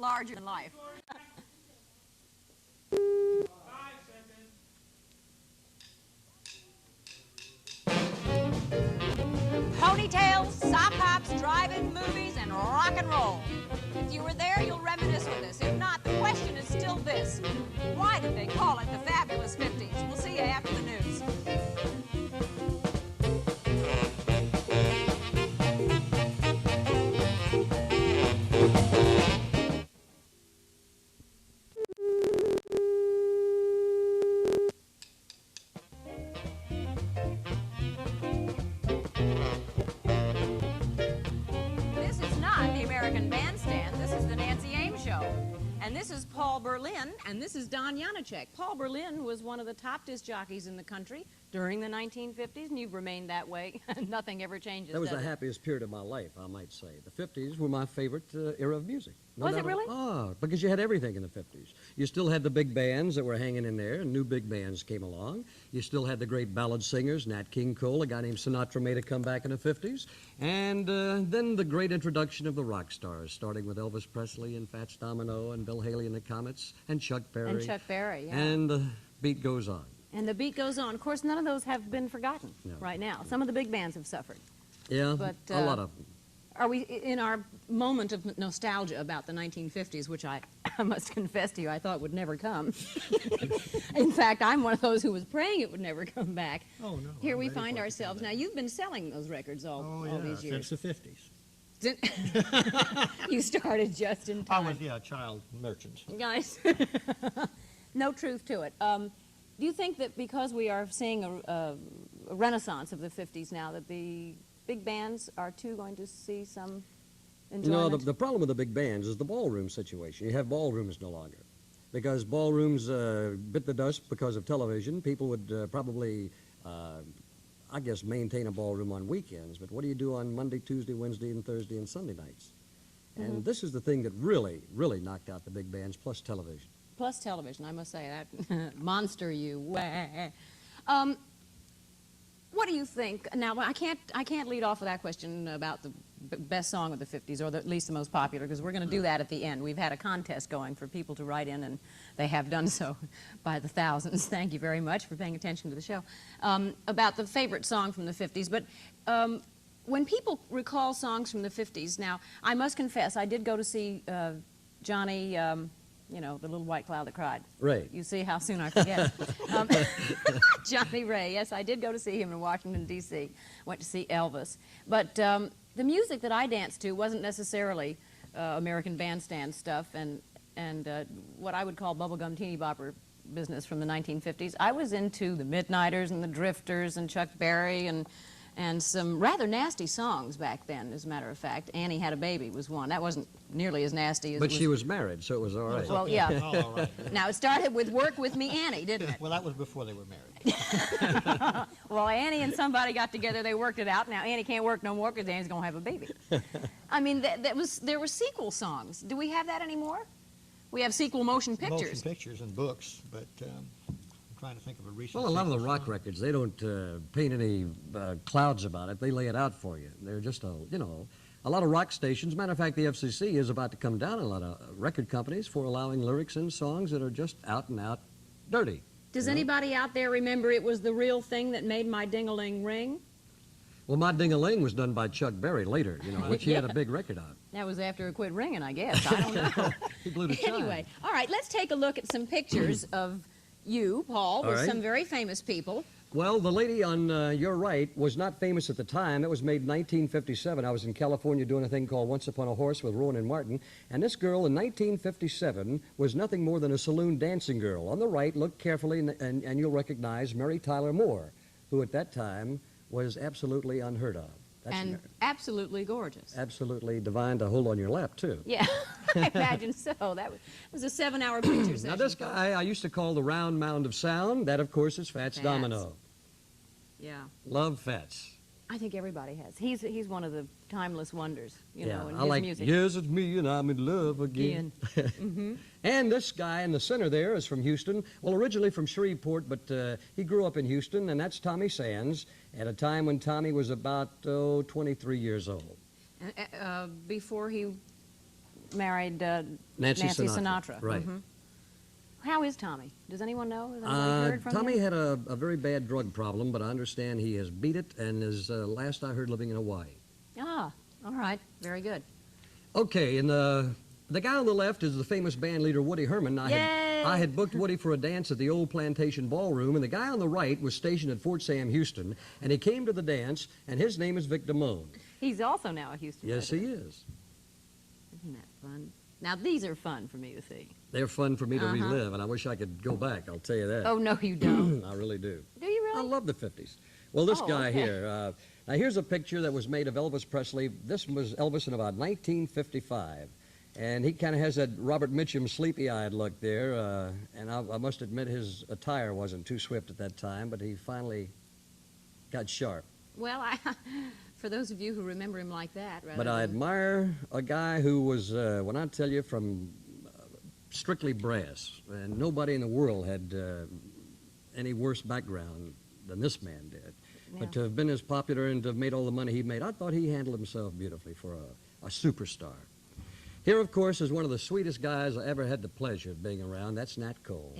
larger than life. Ponytails, sock hops, drive-in movies, and rock and roll. If you were there, you'll reminisce with us. If not, the question is still this. Why did they call it the fabulous 50s? We'll see you after the news. This is not the American Bandstand. This is the Nancy Ames Show. And this is Paul Berlin, and this is Don Janacek. Paul Berlin was one of the top disc jockeys in the country during the 1950s, and you've remained that way. Nothing ever changes. That was the does it? happiest period of my life, I might say. The 50s were my favorite era of music. Was it really? Oh, because you had everything in the 50s. You still had the big bands that were hanging in there, and new big bands came along. You still had the great ballad singers, Nat King Cole, a guy named Sinatra made a comeback in the 50s. And then the great introduction of the rock stars, starting with Elvis Presley and Fats Domino and Bill Haley and the Comets and Chuck Berry. And Chuck Berry, yeah. And the beat goes on. And the beat goes on. Of course, none of those have been forgotten right now. Some of the big bands have suffered. Yeah, but, a lot of them. Are we in our moment of nostalgia about the 1950s, which I must confess to you, I thought would never come. In fact, I'm one of those who was praying it would never come back. Oh, no. Here we find ourselves. Now, you've been selling those records all these years. Since the 50s. You started just in time. I was, a child merchant. Guys, no truth to it. Do you think that because we are seeing a renaissance of the 50s now, that the big bands are too going to see some enjoyment? No, the problem with the big bands is the ballroom situation. You have ballrooms no longer. Because ballrooms bit the dust because of television. People would probably, I guess, maintain a ballroom on weekends. But what do you do on Monday, Tuesday, Wednesday, and Thursday, and Sunday nights? And this is the thing that really, really knocked out the big bands, plus television. Plus television, I must say that. Monster you. What do you think? Now, I can't lead off with that question about the best song of the 50s, or at least the most popular, because we're going to do that at the end. We've had a contest going for people to write in, and they have done so by the thousands. Thank you very much for paying attention to the show. About the favorite song from the 50s. But when people recall songs from the 50s, now, I must confess, I did go to see Johnny... you know, the little white cloud that cried. Ray. You see how soon I forget. Johnny Ray, yes, I did go to see him in Washington, D.C. Went to see Elvis. But the music that I danced to wasn't necessarily American Bandstand stuff and what I would call bubblegum teeny bopper business from the 1950s. I was into the Midnighters and the Drifters and Chuck Berry and some rather nasty songs back then, as a matter of fact. Annie Had a Baby was one. That wasn't nearly as nasty as But she was married, so it was all right. Well, yeah. Oh, all right. Now, it started with Work With Me, Annie, didn't it? Well, that was before they were married. Well, Annie and somebody got together, they worked it out. Now, Annie can't work no more because Annie's going to have a baby. I mean, there were sequel songs. Do we have that anymore? We have sequel motion pictures. Motion pictures and books, but I'm trying to think of a recent Well, a lot of the sequel rock song. records, they don't paint any clouds about it. They lay it out for you. They're just a lot of rock stations. Matter of fact, the FCC is about to come down on a lot of record companies for allowing lyrics in songs that are just out and out dirty. Does anybody out there remember it was the real thing that made my ding-a-ling ring? Well, My Ding-a-Ling was done by Chuck Berry later, which he had a big record on. That was after it quit ringing, I guess. I don't know. He glued a chime. Anyway, all right, let's take a look at some pictures of you, Paul, with some very famous people. Well, the lady on your right was not famous at the time. It was made in 1957. I was in California doing a thing called Once Upon a Horse with Rowan and Martin. And this girl in 1957 was nothing more than a saloon dancing girl. On the right, look carefully, and you'll recognize Mary Tyler Moore, who at that time was absolutely unheard of. And absolutely gorgeous. Absolutely divine to hold on your lap, too. Yeah, I imagine so. That was a 7-hour picture session. Now, this guy I used to call the round mound of sound. That, of course, is Fats Domino. Yeah. Love Fats. I think everybody has. He's one of the timeless wonders, you know, in I his like, music. Yes, it's me and I'm in love again. And this guy in the center there is from Houston. Well, originally from Shreveport, but he grew up in Houston, and that's Tommy Sands, at a time when Tommy was about, 23 years old. Before he married Nancy Sinatra. Right. Mhm. How is Tommy? Does anyone know? Has anybody heard from Tommy him? had a very bad drug problem, but I understand he has beat it and is, last I heard, living in Hawaii. Ah, all right. Very good. Okay, and the guy on the left is the famous band leader Woody Herman. Yay! I had booked Woody for a dance at the old Plantation Ballroom, and the guy on the right was stationed at Fort Sam, Houston, and he came to the dance, and his name is Vic Damone. He's also now a Houston Yes, resident. he is. Isn't that fun? Now, these are fun for me to see. They're fun for me to relive, and I wish I could go back, I'll tell you that. Oh, no, you don't. I really do. Do you I really? love the 50s. Well, this Oh, guy okay. here, now here's a picture that was made of Elvis Presley. This was Elvis in about 1955. And he kind of has that Robert Mitchum sleepy-eyed look there. And I must admit his attire wasn't too swift at that time, but he finally got sharp. Well, for those of you who remember him like that, rather But I than- admire a guy who was, when I tell you, from strictly brass. And nobody in the world had any worse background than this man did. Yeah. But to have been as popular and to have made all the money he made, I thought he handled himself beautifully for a superstar. Here, of course, is one of the sweetest guys I ever had the pleasure of being around. That's Nat Cole,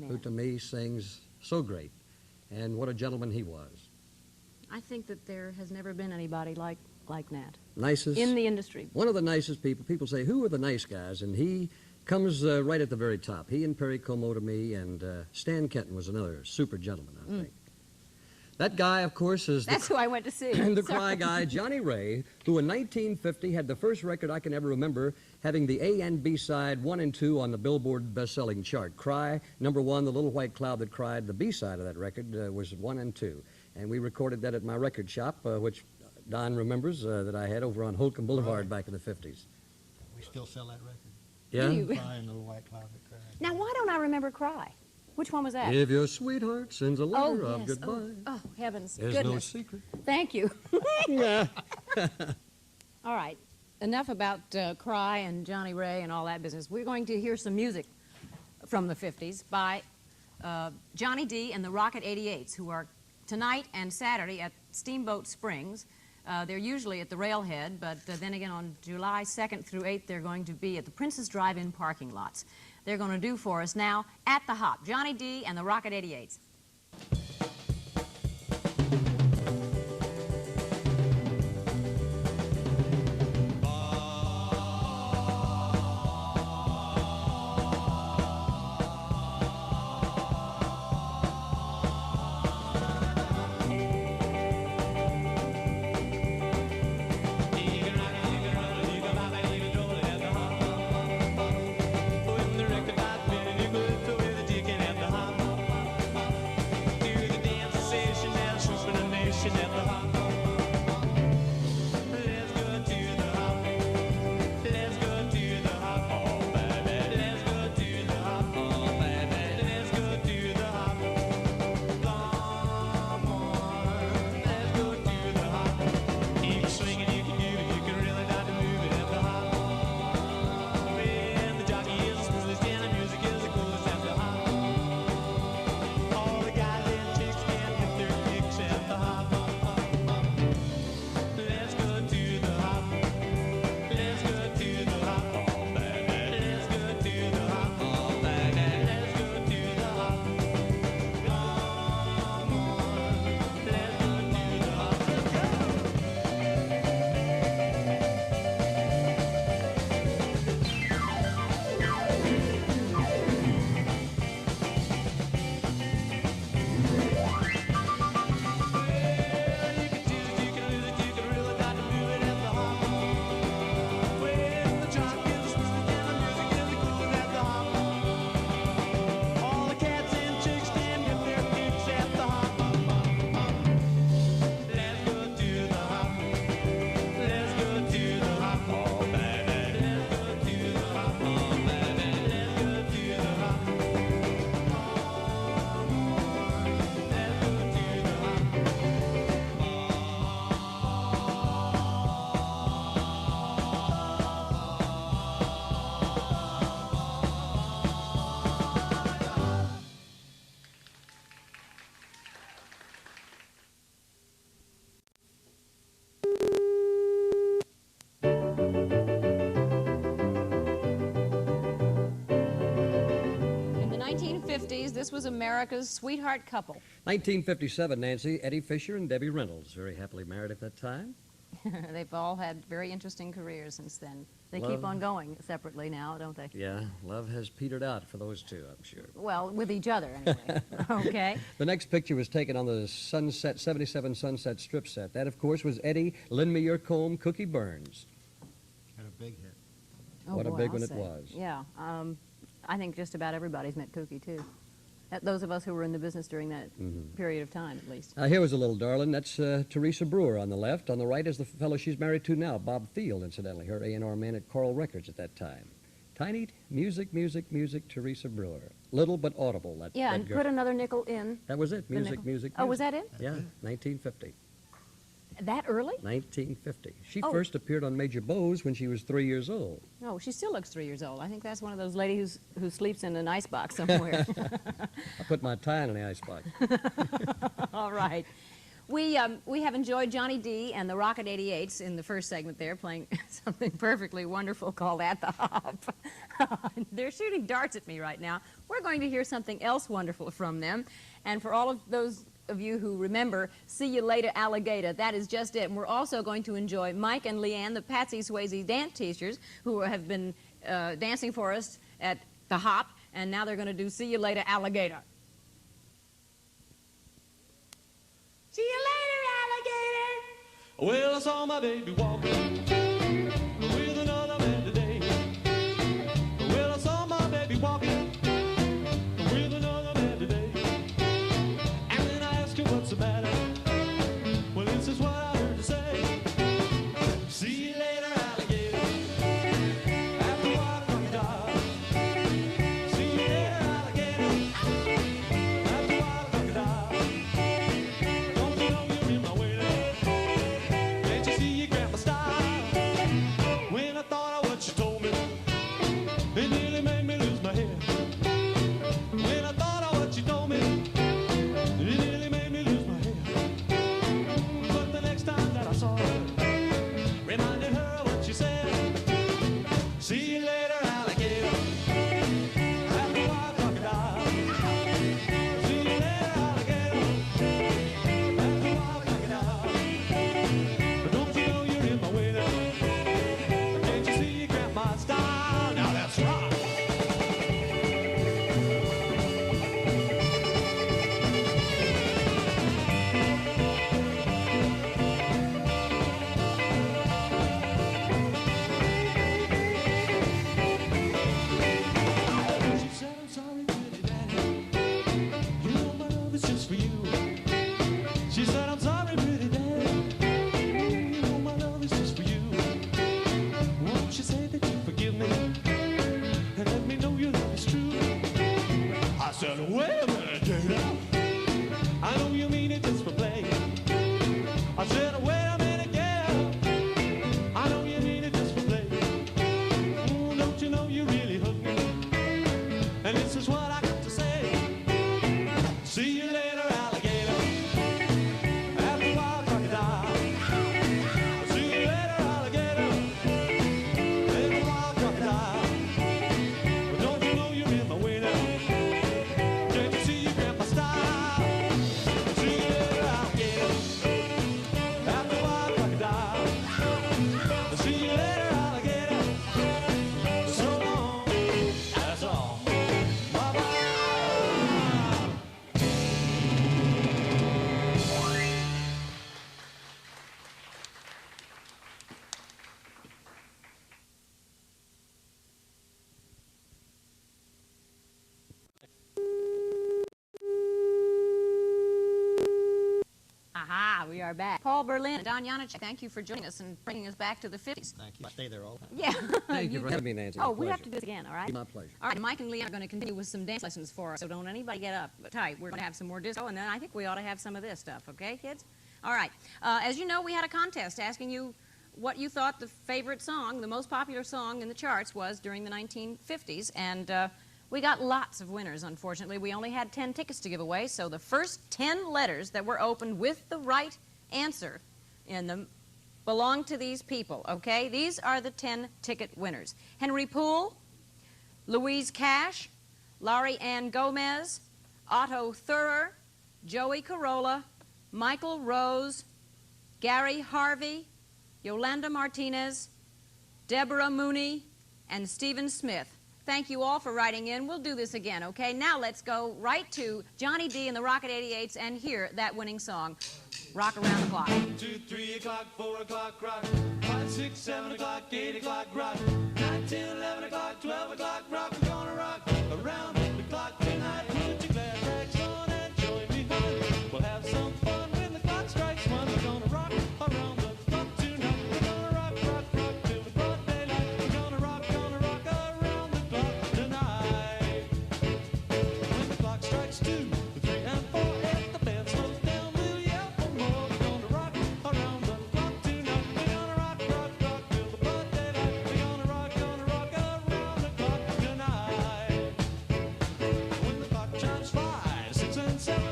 who to me sings so great. And what a gentleman he was. I think that there has never been anybody like Nat Nicest. in the industry. One of the nicest people. People say, who are the nice guys? And he comes right at the very top. He and Perry Como to me, and Stan Kenton was another super gentleman, I think. That guy, of course, is That's who I went to see. the Sorry. cry guy, Johnny Ray, who in 1950 had the first record I can ever remember having the A and B side 1 and 2 on the Billboard best-selling chart. Cry, number 1, The Little White Cloud That Cried. The B side of that record was 1 and 2. And we recorded that at my record shop, which Don remembers, that I had over on Holcomb Boulevard back in the 50s. We still sell that record. Yeah? Do you? Crying Little White Cloud That Cried. Now, why don't I remember Cry? Which one was that? If your sweetheart sends a letter Oh, of yes. goodbye, Oh, heavens. there's no Goodness. secret. Thank you. Yeah. All right. Enough about Cry and Johnny Ray and all that business. We're going to hear some music from the 50s by Johnny D. and the Rocket 88s, who are tonight and Saturday at Steamboat Springs. They're usually at the Railhead, but then again on July 2nd through 8th, they're going to be at the Princess Drive-In parking lots. They're going to do for us now At the Hop, Johnny D. and the Rocket 88s. 1950s, this was America's sweetheart couple. 1957, Nancy, Eddie Fisher and Debbie Reynolds, very happily married at that time. They've all had very interesting careers since then. They Love. keep on going separately now, don't they? Yeah, love has petered out for those two, I'm sure. Well, with each other, anyway. Okay. The next picture was taken on the Sunset 77 Sunset strip set. That, of course, was Eddie, Lend Me Your Comb, Cookie Burns. Had a big hit. Oh, What a boy, big I'll one it say. was. Yeah. I think just about everybody's met Kooky, too. Those of us who were in the business during that period of time, at least. Here was a little darling. That's Teresa Brewer on the left. On the right is the fellow she's married to now, Bob Field, incidentally, her A&R man at Coral Records at that time. Tiny music, music, music, Teresa Brewer. Little but audible. Yeah, that and girl. put another nickel in. That was it. the Music, nickel. music, Oh, was music. that it? Yeah, 1950. That early? 1950. She Oh. first appeared on Major Bowes when she was 3 years old. No, she still looks 3 years old. I think that's one of those ladies who sleeps in an icebox somewhere. I put my tie in the icebox. All right. We have enjoyed Johnny D. and the Rocket 88s in the first segment there, playing something perfectly wonderful called At the Hop. They're shooting darts at me right now. We're going to hear something else wonderful from them. And for all of those of you who remember See You Later Alligator, that is just it. And we're also going to enjoy Mike and Leanne, the Patsy Swayze dance teachers, who have been dancing for us at the Hop, and now they're going to do See You Later Alligator. See you later, alligator. Well, I saw my baby walking with another man today. Well, I saw my baby walking with another man today. And then I asked her what's the matter. Well, this is what I heard her say. See you later, alligator. At the water crocodile. See you later, alligator. At the water crocodile. Don't you know you're in my way now? Can't you see you grab my style? When I thought of what you told me, it nearly made me lose my head. When I thought of what you told me, it nearly made me lose my head. But the next time that I saw her, reminded her of what she said. See you later, alligator. At the wild crocodile. See you later, alligator. At the wild crocodile. But don't you know you're in my way now? Can't you see you grab my style? Now that's right. She said, I'm sorry, pretty daddy. You know my love is just for you. She said, I'm sorry, pretty daddy. You know my love is just for you. Won't you say that you forgive me and let me know your love is true? I said, wait a minute, Jada. I know you mean it just for play. I said, wait a minute, girl. I know you mean it just for play. Ooh, don't you know you really hooked me? And this is what I got to say. See you later, alligator. At the wild crocodile. See you later, alligator. At the wild crocodile. But don't you know you're in my way now? Can't you see you grab my style? See you later, alligator. At the wild crocodile. See you later, alligator. So long. That's all. Bye-bye. Aha, we are back. Paul Berlin and Don Janich, thank you for joining us and bringing us back to the 50s. Thank you. Stay there all the time. Yeah. Thank you for having me, Nancy. Oh, It's a we have to pleasure. do this again, all right? My pleasure. All right, Mike and Lee are going to continue with some dance lessons for us, so don't anybody get up tight. We're going to have some more disco, and then I think we ought to have some of this stuff, okay, kids? All right. As you know, we had a contest asking you what you thought the favorite song, the most popular song in the charts was during the 1950s, and we got lots of winners, unfortunately. We only had 10 tickets to give away, so the first 10 letters that were opened with the right answer in them belong to these people, okay? These are the 10 ticket winners. Henry Poole, Louise Cash, Laurie Ann Gomez, Otto Thurer, Joey Corolla, Michael Rose, Gary Harvey, Yolanda Martinez, Deborah Mooney, and Stephen Smith. Thank you all for writing in. We'll do this again, okay? Now let's go right to Johnny D and the Rocket 88s and hear that winning song, Rock Around the Clock. 1, 2, 3 o'clock, 4 o'clock, rock. 5, 6, 7 o'clock, 8 o'clock, rock. 9, 10, 11 o'clock, 12 o'clock, rock. We're gonna rock around the clock tonight. Put your glad rags on and join me, hon. We'll have some fun when the clock strikes 1. We're gonna rock around the clock tonight. We're gonna rock, rock, rock till the broad daylight. We're gonna rock around the clock tonight. When the clock strikes 2, 3, and 4, if the band slows down, we'll yell for more. We're gonna rock around the clock tonight. We're gonna rock, rock, rock till the broad daylight. We're gonna rock around the clock tonight. When the clock chimes 5, 6, and 7,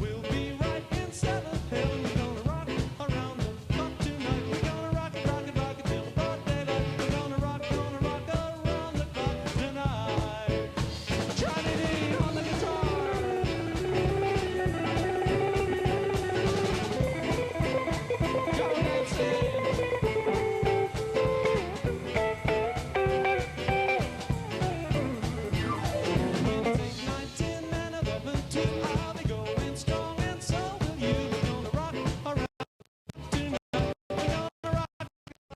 we'll be right in 7th heaven. We're gonna rock around the clock tonight. We're gonna rock it till the broad daylight. We're gonna rock around the clock tonight. Johnny D on the guitar. Joe Nancy. We'll take 9, 10, and 11 too. I'll be going strong, and so will you. We're gonna rock around tonight. We're gonna rock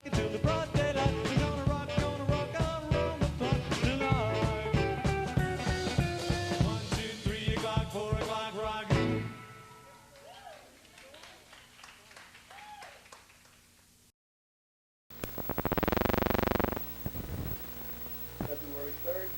it till the broad daylight. We're gonna rock around the clock tonight. 1, 2, 3 o'clock, 4 o'clock, rock. February 3rd,